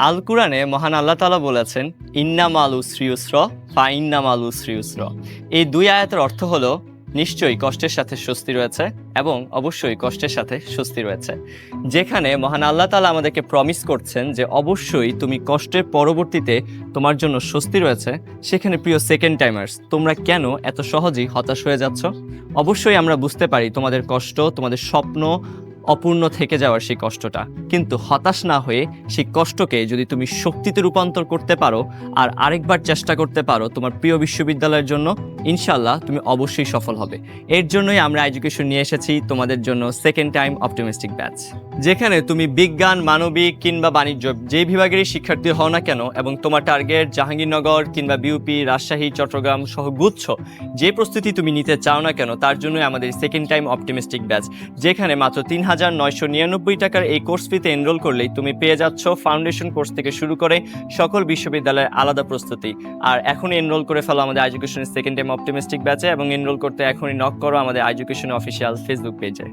আল কুরআনে মহান আল্লাহ তাআলা বলেছেন, ইন্নামাল উসরি ইউসর ফা ইন্নামাল উসরি ইউসর। এই দুই আয়াতের অর্থ হলো, নিশ্চয়ই কষ্টের সাথে স্বস্তি রয়েছে এবং অবশ্যই কষ্টের সাথে স্বস্তি রয়েছে। যেখানে মহান আল্লাহ তাআলা আমাদেরকে প্রমিস করছেন যে অবশ্যই তুমি কষ্টের পরবর্তীতে তোমার জন্য স্বস্তি রয়েছে, সেখানে প্রিয় সেকেন্ড টাইমার্স, তোমরা কেন এত সহজেই হতাশ হয়ে যাচ্ছ? অবশ্যই আমরা বুঝতে পারি তোমাদের কষ্ট, তোমাদের স্বপ্ন অপূর্ণ থেকে যাওয়ার সেই কষ্টটা, কিন্তু হতাশ না হয়ে সেই কষ্টকে যদি তুমি শক্তিতে রূপান্তর করতে পারো আর আরেকবার চেষ্টা করতে পারো তোমার প্রিয় বিশ্ববিদ্যালয়ের জন্য, ইনশাল্লাহ তুমি অবশ্যই সফল হবে। এর জন্যই আমরা এডুকেশন নিয়ে এসেছি তোমাদের জন্য সেকেন্ড টাইম অপটিমিস্টিক ব্যাচ, যেখানে তুমি বিজ্ঞান, মানবিক কিংবা বাণিজ্য যে বিভাগেরই শিক্ষার্থী হও না কেন এবং তোমার টার্গেট জাহাঙ্গীরনগর কিংবা বিউপি, রাজশাহী, চট্টগ্রাম সহ গুচ্ছ যে প্রস্তুতি তুমি নিতে চাও না কেন, তার জন্যই আমাদের সেকেন্ড টাইম অপটিমিস্টিক ব্যাচ, যেখানে মাত্র ৩,৯৯৯ টাকার এই কোর্স ফিতে এনরোল করলেই তুমি পেয়ে যাচ্ছ ফাউন্ডেশন কোর্স থেকে শুরু করে সকল বিশ্ববিদ্যালয়ের আলাদা প্রস্তুতি। আর এখনই এনরোল করে ফেলো আমাদের এডুকেশনের সেকেন্ড টাইম অপটিমিস্টিক ব্যাচে, এবং এনরোল করতে এখনই নক করো আমাদের এডুকেশন অফিসিয়াল ফেসবুক পেজে।